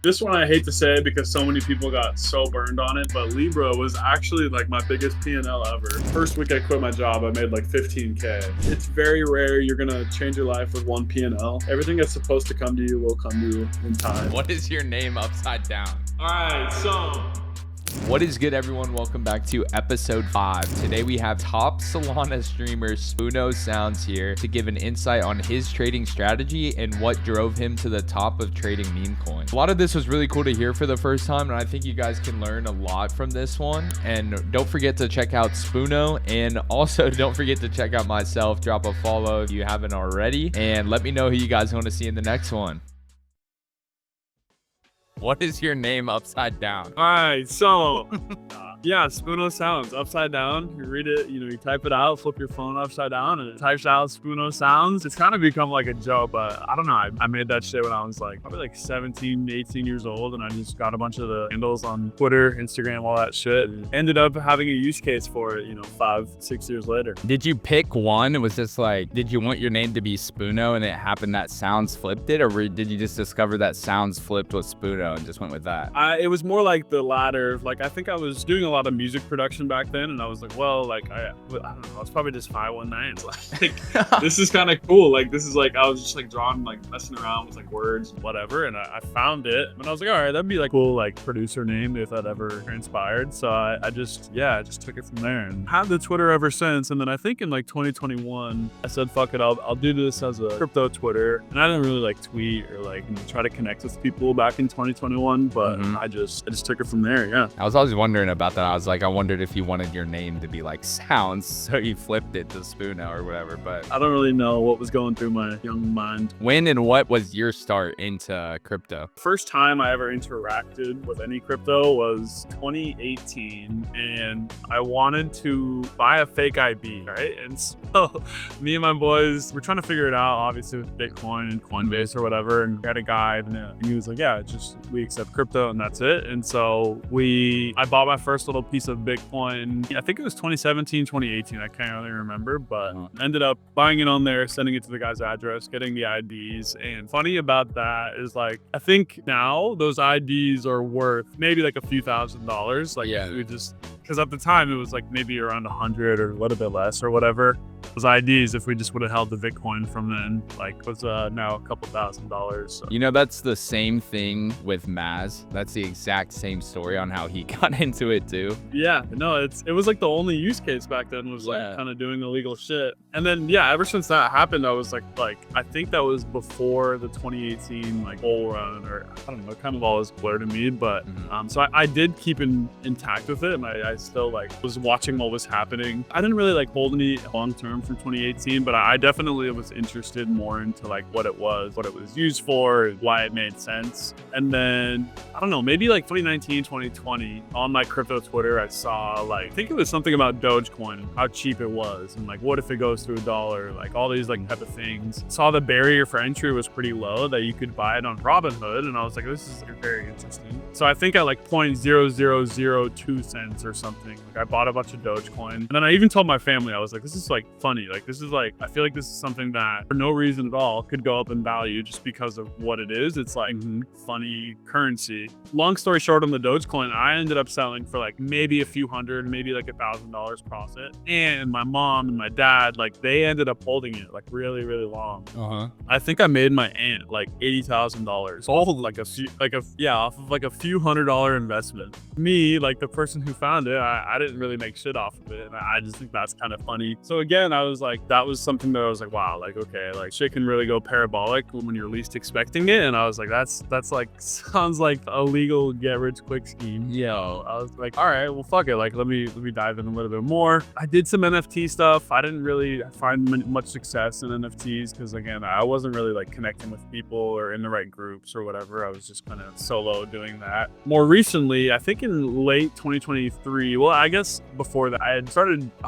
This one I hate to say because so many people got so burned on it, but Libra was actually like my biggest P&L ever. First week I quit my job, I made like 15K. It's very rare you're gonna change your life with one P&L. Everything that's supposed to come to you will come to you in time. What is your name upside down? All right, so what is good, everyone? Welcome back to episode 5. Today we have top Solana streamer Spoono Sounds here to give an insight on his trading strategy and what drove him to the top of trading Memecoins. A lot of this was really cool to hear for the first time, and I think you guys can learn a lot from this one. And don't forget to check out Spoono, and also don't forget to check out myself. Drop a follow if you haven't already, and let me know who you guys want to see in the next one. What is your name upside down? all right, so yeah, Spoono Sounds upside down. You read it, you type it out, flip your phone upside down, and it types out Spoono Sounds. It's kind of become like a joke, but I don't know. I made that shit when I was probably like 17, 18 years old, and I just got a bunch of the handles on Twitter, Instagram, all that shit, and ended up having a use case for it, 5, 6 years later. Did you pick one? It was just like, did you want your name to be Spoono and it happened that Sounds flipped it? Or did you just discover that Sounds flipped with Spoono and just went with that? It was more like the latter. I think I was doing a lot of music production back then, and I was like, well, I don't know, it's probably just 519. This is kind of cool. This is I was just drawing, messing around with words and whatever, and I found it, and I was like, all right, that'd be cool producer name if that ever transpired. So I just took it from there and had the Twitter ever since. And then I think in 2021, I said, fuck it, I'll do this as a crypto Twitter, and I didn't really tweet or try to connect with people back in 2021, but I just took it from there. Yeah, I was always wondering about that. I was like, I wondered if you wanted your name to be Sounds, so you flipped it to Spoono or whatever, but I don't really know what was going through my young mind. When and what was your start into crypto? First time I ever interacted with any crypto was 2018, and I wanted to buy a fake IB, right? And so me and my boys were trying to figure it out, obviously with Bitcoin and Coinbase or whatever, and we had a guide, and he was like, yeah, we accept crypto and that's it. And so I bought my first little piece of Bitcoin. I think it was 2017, 2018. I can't really remember, but ended up buying it on there, sending it to the guy's address, getting the IDs. And funny about that is I think now those IDs are worth maybe a few $1,000s. Because at the time it was maybe around 100 or a little bit less or whatever. Those IDs, if we just would have held the Bitcoin from then, was now a couple $1,000s. So. That's the same thing with Maz. That's the exact same story on how he got into it too. Yeah, no, it was the only use case back then was kind of doing illegal shit. And then ever since that happened, I was I think that was before the 2018 bull run, or I don't know, kind of all is blurred to me. But so I did keep intact with it, and I still was watching what was happening. I didn't really hold any long term from 2018, but I definitely was interested more into what it was used for, why it made sense. And then I don't know, maybe 2019, 2020 on my crypto Twitter, I saw I think it was something about Dogecoin and how cheap it was, and what if it goes to $1, all these type of things. Saw the barrier for entry was pretty low, that you could buy it on Robinhood, and I was like, this is very interesting. So I think at 0.0002 cents or something, I bought a bunch of Dogecoin, and then I even told my family, I was like, this is funny. This is I feel this is something that for no reason at all could go up in value just because of what it is. It's funny currency. Long story short, on the Dogecoin, I ended up selling for maybe a few hundred, maybe $1,000 profit. And my mom and my dad, they ended up holding it really, really long. I think I made my aunt $80,000. All off of a few $100 investment. Me, the person who found it, I didn't really make shit off of it. And I just think that's kind of funny. So again, I was that was something that I was wow, okay, shit can really go parabolic when you're least expecting it. And I was that's sounds like a legal get rich quick scheme. Yo, I was all right, well, fuck it. Let me dive in a little bit more. I did some NFT stuff. I didn't really find much success in NFTs because again, I wasn't really connecting with people or in the right groups or whatever. I was just kind of solo doing that. More recently, I think in late 2023, well, I guess before that, I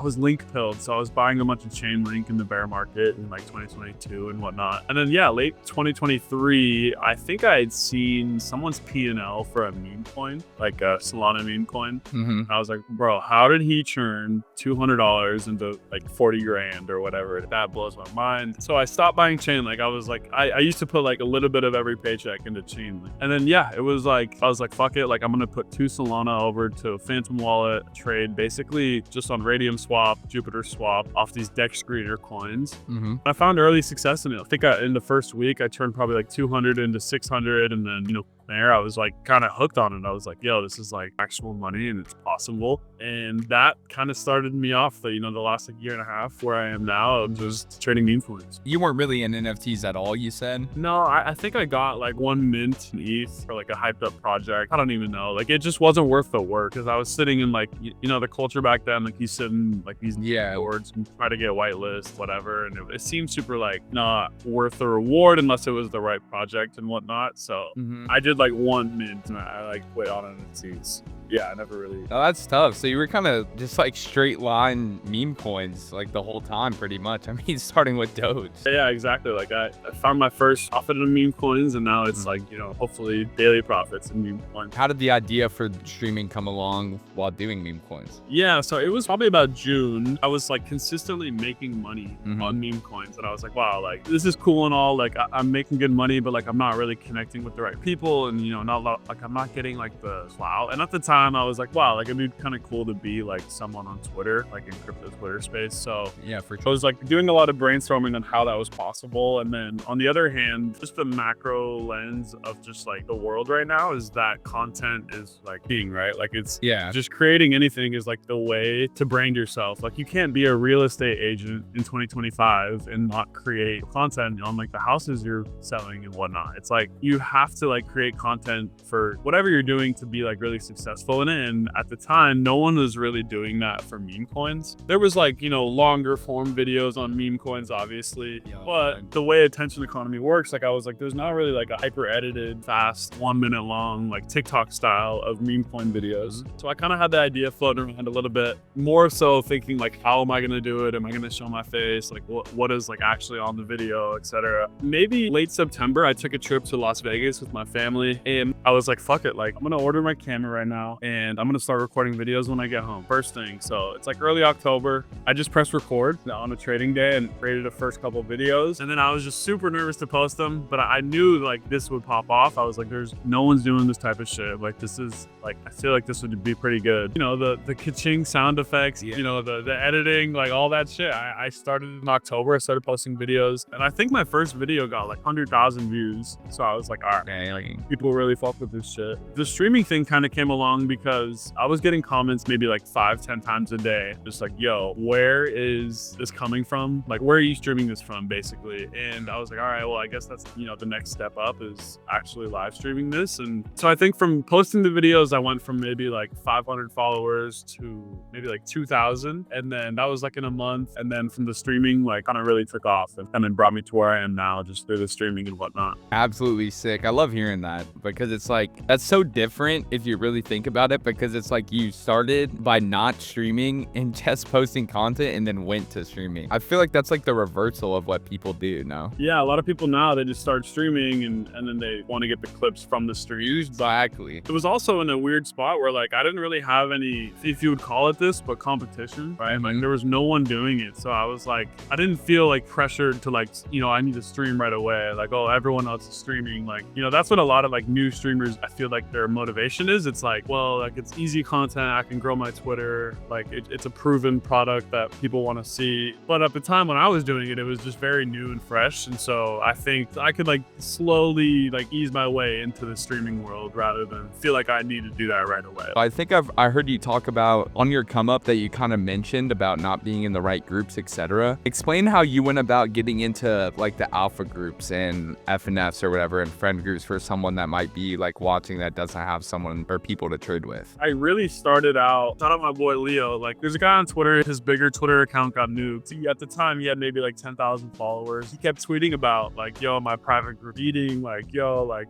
was link pilled. So I was buying a bunch bunch of Chainlink in the bear market in like 2022 and whatnot. And then yeah, late 2023, I think I had seen someone's P&L for a meme coin, like a Solana meme coin. Mm-hmm. I was like, bro, how did he churn $200 into like 40 grand or whatever? That blows my mind. So I stopped buying Chainlink. I was like, I used to put like a little bit of every paycheck into Chainlink. And then yeah, it was like, I was like, fuck it. Like I'm gonna put 2 Solana over to Phantom Wallet, trade basically just on Radium Swap, Jupiter Swap off these Dex Screener coins. Mm-hmm. I found early success in it. I think in the first week, I turned probably like 200 into 600. And then, you know, there I was like kind of hooked on it. I was like, yo, this is like actual money and it's possible. And that kind of started me off the, you know, the last like year and a half where I am now of just trading meme coins. You weren't really in NFTs at all, you said? No, I think I got like 1 mint in ETH for like a hyped up project. I don't even know. Like it just wasn't worth the work because I was sitting in like, you know, the culture back then, like you sit in like these boards and try to get whitelist, whatever. And it seemed super like not worth the reward unless it was the right project and whatnot. So I did like 1 mint and I like quit on NFTs. Yeah, I never really. Oh, that's tough. So you were kind of just like straight line meme coins like the whole time, pretty much. I mean, starting with Doge. Yeah, exactly. Like I found my first profit in meme coins, and now it's like, you know, hopefully daily profits in meme coins. How did the idea for streaming come along while doing meme coins? Yeah, so it was probably about June. I was like consistently making money on meme coins, and I was like, wow, like this is cool and all. Like I'm making good money, but like I'm not really connecting with the right people, and you know, like I'm not getting like the clout. And at the time, I was like, wow, like it'd be kind of cool to be like someone on Twitter, like in crypto Twitter space. So yeah, for I sure. was like doing a lot of brainstorming on how that was possible. And then on the other hand, just the macro lens of just like the world right now is that content is like king, right? Like it's just creating anything is like the way to brand yourself. Like you can't be a real estate agent in 2025 and not create content on like the houses you're selling and whatnot. It's like you have to like create content for whatever you're doing to be like really successful in it. And at the time, no one was really doing that for meme coins. There was like, you know, longer form videos on meme coins, obviously, but the way attention economy works, like I was like, there's not really like a hyper edited, fast, 1 minute long, like TikTok style of meme coin videos. So I kind of had the idea floating around a little bit, more so thinking like, how am I going to do it? Am I going to show my face? Like what is like actually on the video, etc. Maybe late September, I took a trip to Las Vegas with my family and I was like, fuck it. Like I'm going to order my camera right now and I'm going to start recording videos when I get home. First thing. So it's like early October. I just pressed record on a trading day and created the first couple of videos. And then I was just super nervous to post them, but I knew like this would pop off. I was like, there's no one's doing this type of shit. Like this is like, I feel like this would be pretty good. You know, the ka-ching sound effects, you know, the editing, like all that shit. I started in October. I started posting videos and I think my first video got like 100,000 views. So I was like, all right, like, people really fuck with this shit. The streaming thing kind of came along because I was getting comments maybe like 5-10 times a day. Just like, yo, where is this coming from? Like, where are you streaming this from, basically? And I was like, all right, well, I guess that's, you know, the next step up is actually live streaming this. And so I think from posting the videos, I went from maybe like 500 followers to maybe like 2,000. And then that was like in a month. And then from the streaming, like kind of really took off and then brought me to where I am now just through the streaming and whatnot. Absolutely sick. I love hearing that because it's like, that's so different if you really think about it, because it's like you started by not streaming and just posting content and then went to streaming. I feel like that's like the reversal of what people do now. Yeah, a lot of people now, they just start streaming and then they want to get the clips from the stream. Exactly. It was also in a weird spot where like I didn't really have any, if you would call it this, but competition, right? Like there was no one doing it. So I was like, I didn't feel like pressured to like, you know, I need to stream right away. Like, oh, everyone else is streaming. Like, you know, that's what a lot of like new streamers, I feel like their motivation is. It's like, well, like it's easy content. I can grow my Twitter. Like it's a proven product that people want to see. But at the time when I was doing it, it was just very new and fresh. And so I think I could like slowly like ease my way into the streaming world rather than feel like I need to do that right away. I think I heard you talk about on your come up that you kind of mentioned about not being in the right groups, etc. Explain how you went about getting into like the alpha groups and FNFs or whatever and friend groups for someone that might be like watching that doesn't have someone or people to trade entered with? I really started out, shout out my boy Leo. Like, there's a guy on Twitter, his bigger Twitter account got nuked. At the time, he had maybe like 10,000 followers. He kept tweeting about, like, yo, my private group meeting, like, yo, like,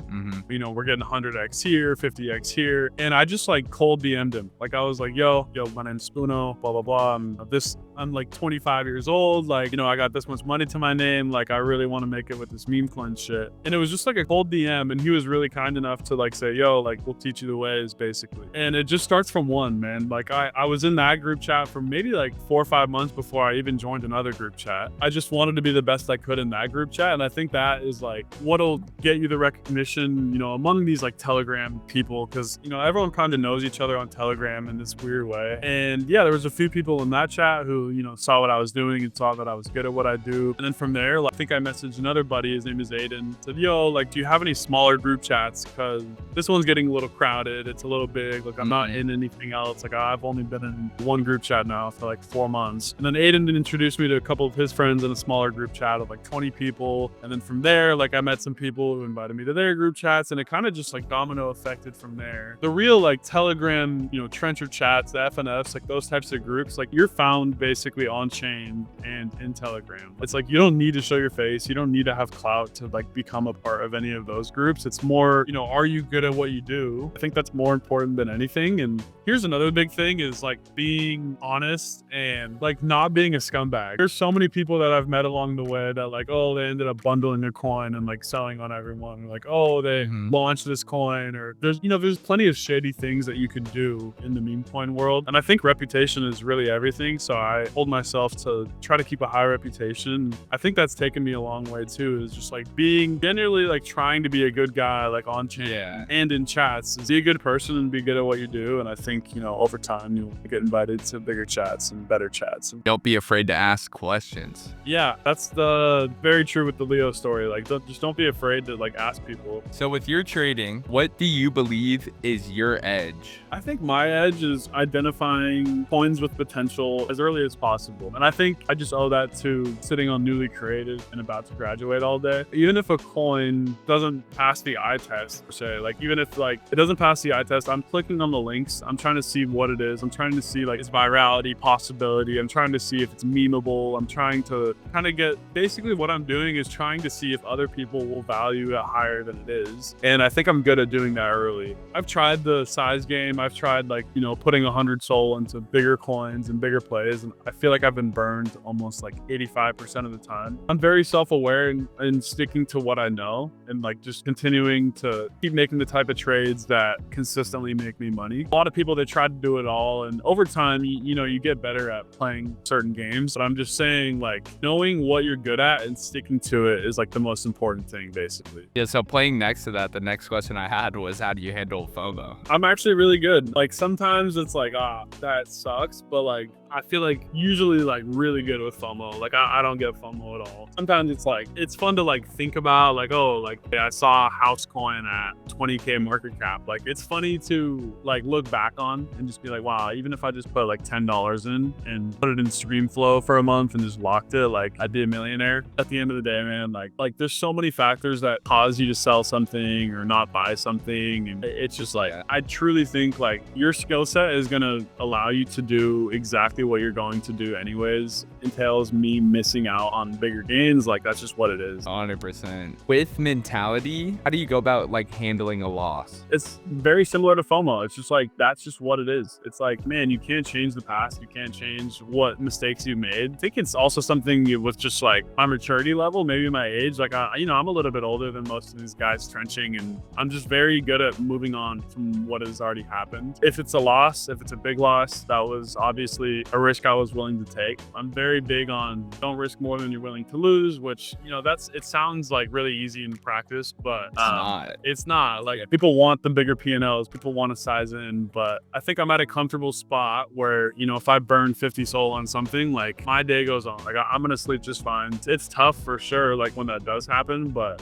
you know, we're getting 100x here, 50x here. And I just like cold DM'd him. Like, I was like, yo, my name's Uno, blah, blah, blah. I'm like 25 years old. Like, you know, I got this much money to my name. Like, I really want to make it with this Memecoin shit. And it was just like a cold DM. And he was really kind enough to like say, yo, like, we'll teach you the ways, basically. And it just starts from one, man. Like, I was in that group chat for maybe like 4 or 5 months before I even joined another group chat. I just wanted to be the best I could in that group chat. And I think that is like what'll get you the recognition, you know, among these like Telegram people. Cause, you know, everyone kind of knows each other on Telegram in this weird way. And yeah, there was a few people in that chat who, you know, saw what I was doing and saw that I was good at what I do. And then from there, like, I think I messaged another buddy, his name is Aiden, said, yo, like, do you have any smaller group chats? Cause this one's getting a little crowded. It's a little big. Like, I'm not in anything else. Like, I've only been in one group chat now for like 4 months. And then Aiden introduced me to a couple of his friends in a smaller group chat of like 20 people. And then from there, like, I met some people who invited me to their group chats, and it kind of just like domino affected from there. The real like Telegram, you know, trencher chats, the FNFs, like those types of groups, like you're found basically on chain and in Telegram. It's like, you don't need to show your face. You don't need to have clout to like become a part of any of those groups. It's more, you know, are you good at what you do? I think that's more important than anything. And here's another big thing is like being honest and like not being a scumbag. There's so many people that I've met along the way that like, oh, they ended up bundling a coin and like selling on everyone. Or like, oh, they launched this coin, or there's, you know, there's plenty of shady things that you can do in the meme coin world. And I think reputation is really everything. So I hold myself to try to keep a high reputation. I think that's taken me a long way too, is just like being generally like trying to be a good guy, like on chain and in chats, is be a good person and be good at what you do. And I think, you know, over time you'll get invited to bigger chats and better chats. Don't be afraid to ask questions. Yeah, that's the very true with the Leo story. Like, don't be afraid to like ask people. So with your trading, what do you believe is your edge? I think my edge is identifying coins with potential as early as possible. And I think I just owe that to sitting on newly created and about to graduate all day. Even if a coin doesn't pass the eye test per se, like even if like it doesn't pass the eye test, I'm clicking on the links. I'm trying to see what it is. I'm trying to see like its virality possibility. I'm trying to see if it's memeable. I'm trying to kind of get, basically what I'm doing is trying to see if other people will value it higher than it is. And I think I'm good at doing that early. I've tried the size game. I've tried like, you know, putting 100 SOL into bigger coins and bigger plays. And I feel like I've been burned almost like 85% of the time. I'm very self-aware and sticking to what I know and like just continuing to keep making the type of trades that consistently make me money. A lot of people, they try to do it all. And over time, you know, you get better at playing certain games. But I'm just saying, like, knowing what you're good at and sticking to it is like the most important thing, basically. Yeah, so playing next to that, the next question I had was, how do you handle FOMO? I'm actually really good. Like, sometimes it's like, that sucks. But like, I feel like usually like really good with FOMO. Like I don't get FOMO at all. Sometimes it's like, it's fun to like think about like, oh, like I saw a house coin at 20K market cap. Like it's funny to like look back on and just be like, wow, even if I just put like $10 in and put it in stream flow for a month and just locked it, like I'd be a millionaire at the end of the day, man. Like there's so many factors that cause you to sell something or not buy something. And it's just like, I truly think like your skill set is going to allow you to do exactly what you're going to do anyways. Entails me missing out on bigger gains. Like that's just what it is. 100%. With mentality, how do you go about like handling a loss? It's very similar to FOMO. It's just like, that's just what it is. It's like, man, you can't change the past. You can't change what mistakes you made. I think it's also something with just like my maturity level, maybe my age. Like, you know, I'm a little bit older than most of these guys trenching, and I'm just very good at moving on from what has already happened. If it's a loss, if it's a big loss, that was obviously a risk I was willing to take. I'm very big on don't risk more than you're willing to lose, which, you know, it sounds like really easy in practice, but it's not. Like people want the bigger P&Ls, people want to size in, but I think I'm at a comfortable spot where, you know, if I burn 50 SOL on something, like my day goes on. Like I'm gonna sleep just fine. It's tough for sure, like when that does happen, but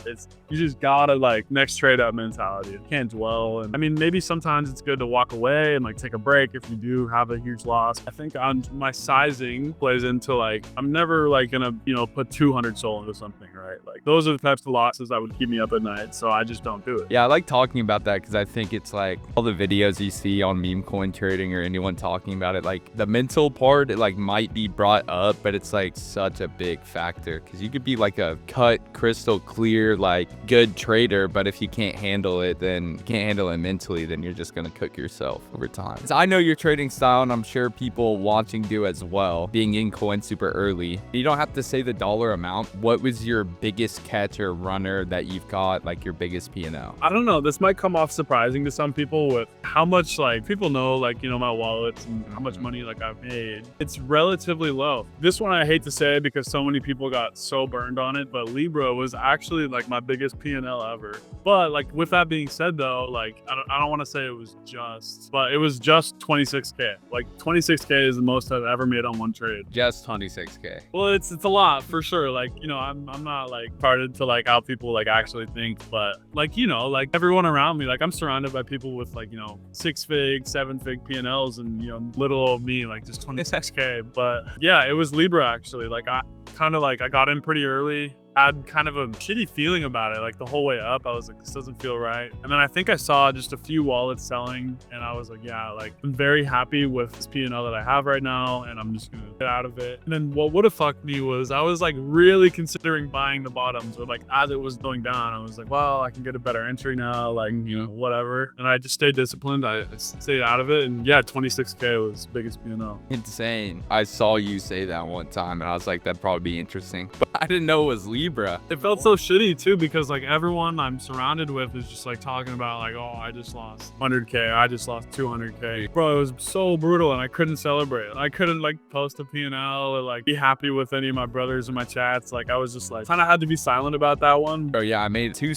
you just gotta like next trade up mentality. You can't dwell. And I mean, maybe sometimes it's good to walk away and like take a break if you do have a huge loss. I think on my sizing plays into like, I'm never like gonna, put 200 soul into something, right? Like those are the types of losses that would keep me up at night. So I just don't do it. Yeah, I like talking about that because I think it's like all the videos you see on meme coin trading or anyone talking about it, like the mental part, it like might be brought up, but it's like such a big factor because you could be like a cut, crystal clear, like good trader, but if you can't handle it, then you can't handle it mentally, then you're just gonna cook yourself over time. So I know your trading style, and I'm sure people watching do as well, being in coin super early. You don't have to say the dollar amount. What was your biggest catch or runner that you've got, like your biggest P&L? I don't know. This might come off surprising to some people with how much like people know, like, my wallets and how much money like I've made. It's relatively low. This one I hate to say because so many people got so burned on it, but Libra was actually like my biggest P&L ever. But like with that being said though, like I don't want to say it was just, but it was just 26K. Like 26K is the most I've ever made on one trade. Just 26K. Well, it's a lot for sure. Like, I'm not like parted to like how people like actually think, but like, like everyone around me, like I'm surrounded by people with like, 6-fig, 7-fig P&Ls and, little old me, like just 26K. But yeah, it was Libra actually. Like I got in pretty early. Had kind of a shitty feeling about it, like the whole way up. I was like, this doesn't feel right. And then I think I saw just a few wallets selling, and I was like, yeah, like I'm very happy with this P&L that I have right now, and I'm just gonna get out of it. And then what would have fucked me was I was like really considering buying the bottoms, but like as it was going down, I was like, well, I can get a better entry now, like whatever. And I just stayed disciplined. I stayed out of it, and yeah, 26K was biggest P&L. Insane. I saw you say that one time, and I was like, that'd probably be interesting, but I didn't know it was Libra. It felt so shitty too because like everyone I'm surrounded with is just like talking about like, oh, I just lost 100K, I just lost 200K. Bro, it was so brutal and I couldn't celebrate. I couldn't like post a P&L or like be happy with any of my brothers in my chats. Like I was just like kind of had to be silent about that one. Oh yeah, I made 2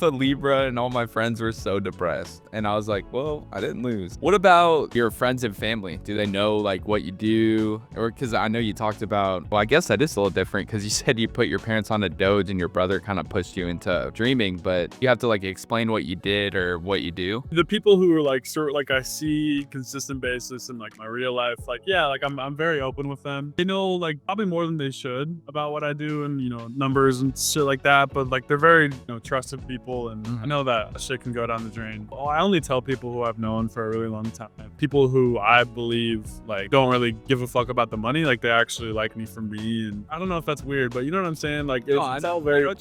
Libra and all my friends were so depressed, and I was like, well, I didn't lose. What about your friends and family? Do they know like what you do? Or because I know you talked about, well, I guess that is a little different because you said you put your parents on a Doge and your brother kind of pushed you into dreaming, but you have to like explain what you did or what you do. The people who are like sort of like I see consistent basis in like my real life, like yeah, like I'm very open with them. They know like probably more than they should about what I do and numbers and shit like that, but like they're very trusted people. And I know that shit can go down the drain. Well, I only tell people who I've known for a really long time. People who I believe like don't really give a fuck about the money. Like they actually like me for me. And I don't know if that's weird, but you know what I'm saying? Like it's all very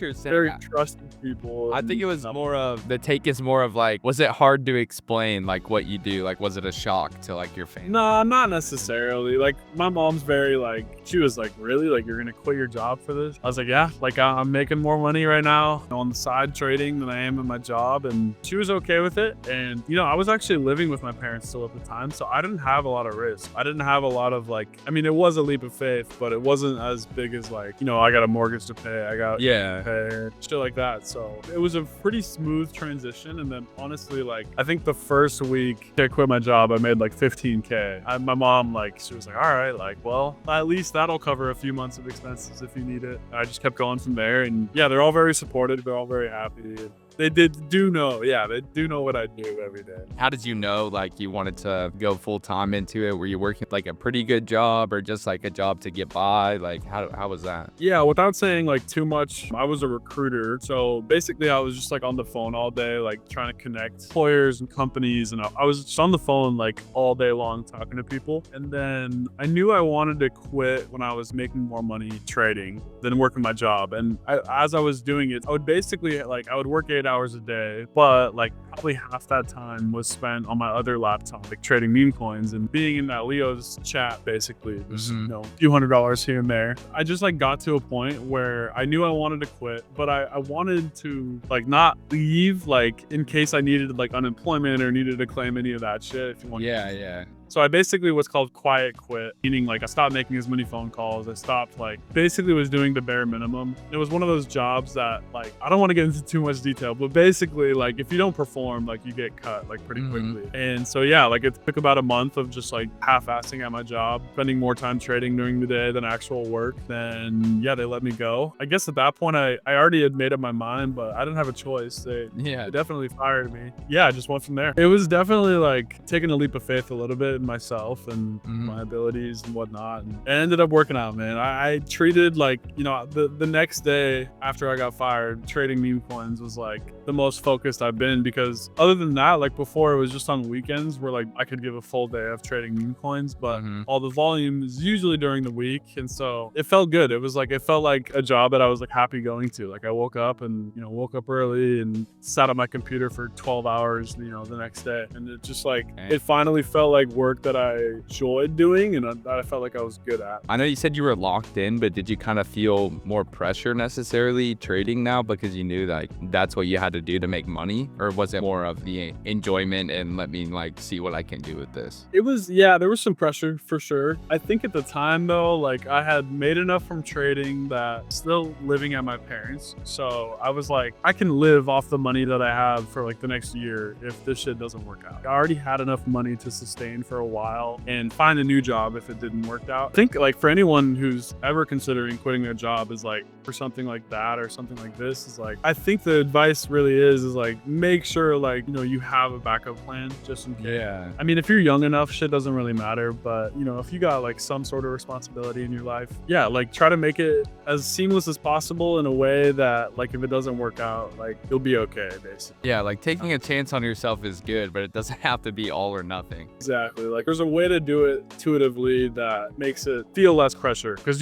trusted people. I think it was more of the take is more of like, was it hard to explain like what you do? Like, was it a shock to like your family? Nah, not necessarily. Like my mom's very like, she was like, really? Like you're gonna quit your job for this? I was like, yeah, like I'm making more money right now on the side trading than I am in my job, and she was okay with it. And I was actually living with my parents still at the time, so I didn't have a lot of risk. I didn't have a lot of like, I mean, it was a leap of faith, but it wasn't as big as like, I got a mortgage to pay, I got pay, shit like that. So it was a pretty smooth transition. And then honestly, like I think the first week I quit my job, I made like 15K. My mom, like, she was like, all right, like, well, at least that'll cover a few months of expenses if you need it. I just kept going from there, and yeah, they're all very supportive, they're all very happy. They do know what I do every day. How did you know like you wanted to go full time into it? Were you working like a pretty good job or just like a job to get by? Like how was that? Yeah, without saying like too much, I was a recruiter. So basically I was just like on the phone all day, like trying to connect employers and companies. And I was just on the phone like all day long talking to people. And then I knew I wanted to quit when I was making more money trading than working my job. And as I was doing it, I would basically like, I would work 8 hours a day, but like probably half that time was spent on my other laptop, like trading meme coins and being in that Leo's chat, basically just a few $100s here and there. I just like got to a point where I knew I wanted to quit, but I wanted to like not leave, like in case I needed like unemployment or needed to claim any of that shit. If you want. Yeah. So I basically what's called quiet quit, meaning like I stopped making as many phone calls. I stopped like basically was doing the bare minimum. It was one of those jobs that like, I don't want to get into too much detail, but basically like if you don't perform, like you get cut like pretty quickly. And so yeah, like it took about a month of just like half-assing at my job, spending more time trading during the day than actual work. Then yeah, they let me go. I guess at that point I already had made up my mind, but I didn't have a choice. They definitely fired me. Yeah, I just went from there. It was definitely like taking a leap of faith a little bit. in myself and my abilities and whatnot. And it ended up working out, man. I treated like, you know, the next day after I got fired, trading meme coins was like the most focused I've been, because other than that, like before it was just on weekends where like I could give a full day of trading meme coins, but all the volume is usually during the week. And so it felt good. It was like, it felt like a job that I was like happy going to. Like I woke up and, you know, woke up early and sat on my computer for 12 hours, you know, the next day. And it just like, it finally felt like work that I enjoyed doing and that I felt like I was good at. I know you said you were locked in, but did you kind of feel more pressure necessarily trading now because you knew like that's what you had to do to make money? Or was it more of the enjoyment and let me like see what I can do with this? It was, yeah, there was some pressure for sure. I think at the time though, like I had made enough from trading that still living at my parents. So I was like, I can live off the money that I have for like the next year if this shit doesn't work out. I already had enough money to sustain for a while and find a new job if it didn't work out. I think like for anyone who's ever considering quitting their job is like for something like that or something like this is like, I think the advice really is like make sure like, you know, you have a backup plan just in case. Yeah. I mean, if you're young enough, shit doesn't really matter. But, you know, if you got like some sort of responsibility in your life, yeah, like try to make it as seamless as possible in a way that like if it doesn't work out, like you'll be okay, basically. Yeah, like taking a chance on yourself is good, but it doesn't have to be all or nothing. Exactly. Like there's a way to do it intuitively that makes it feel less pressure. Because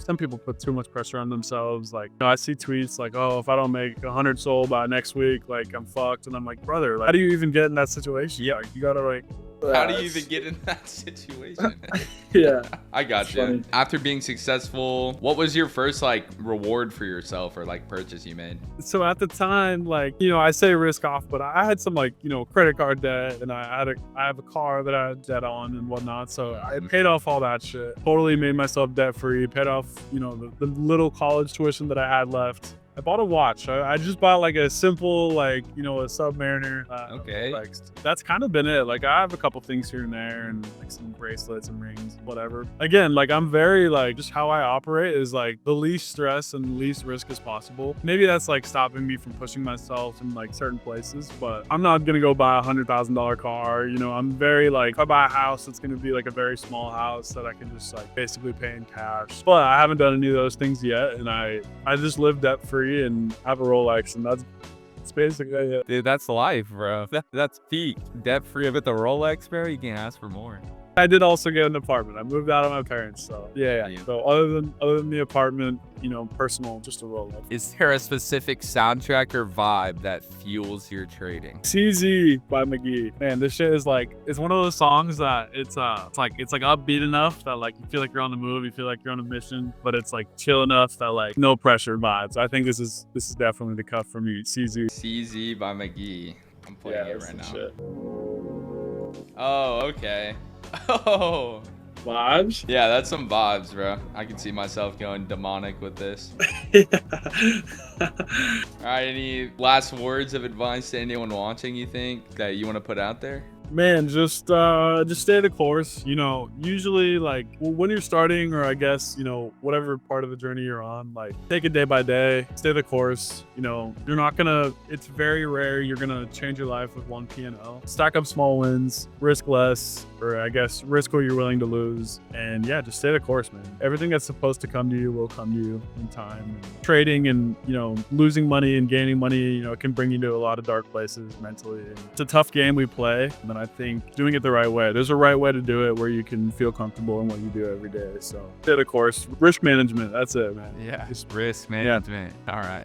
some people put too much pressure on themselves. Like, you know, I see tweets like, oh, if I don't make 100 soul by next week, like I'm fucked. And I'm like, brother, like, how do you even get in that situation? Yeah, like, you gotta like, how do you even get in that situation? Yeah. I got you. Funny. After being successful, what was your first like reward for yourself or like purchase you made? So at the time, like, you know, I say risk off, but I had some like, you know, credit card debt and I have a car that I had debt on and whatnot. So I paid off all that shit. Totally made myself debt free, paid off, you know, the little college tuition that I had left. I bought a watch. I just bought like a simple, like, you know, a Submariner. Okay. Like, that's kind of been it. Like I have a couple things here and there and like some bracelets and rings, whatever. Again, like I'm very like, just how I operate is like the least stress and least risk as possible. Maybe that's like stopping me from pushing myself in like certain places, but I'm not going to go buy $100,000 car. You know, I'm very like, if I buy a house, it's going to be like a very small house that I can just like basically pay in cash. But I haven't done any of those things yet. And I just live debt free and have a Rolex, and that's basically it. Dude, that's life, bro. That's peak. Debt free with the Rolex, bro. You can't ask for more. I did also get an apartment. I moved out of my parents, so yeah. Yeah. So other than the apartment, you know, personal, just a Rolex. Is there a specific soundtrack or vibe that fuels your trading? CZ by McGee. Man, this shit is like, it's one of those songs that it's like upbeat enough that like you feel like you're on the move, you feel like you're on a mission, but it's like chill enough that like no pressure vibes. I think this is definitely the cut for me. CZ. CZ by McGee. I'm playing it right now. Shit. Oh, okay. Oh. Vibes? Yeah, that's some vibes, bro. I can see myself going demonic with this. All right, any last words of advice to anyone watching you think that you want to put out there? Man, just stay the course. You know, usually like when you're starting, or I guess, you know, whatever part of the journey you're on, like take it day by day, stay the course. You know, it's very rare you're gonna change your life with one P&L. Stack up small wins, risk less, or I guess risk what you're willing to lose. And yeah, just stay the course, man. Everything that's supposed to come to you will come to you in time. And trading and, you know, losing money and gaining money, you know, it can bring you to a lot of dark places mentally. And it's a tough game we play, and I think doing it the right way. There's a right way to do it where you can feel comfortable in what you do every day. So stay the course. Risk management, that's it, man. Yeah, just risk management. All right.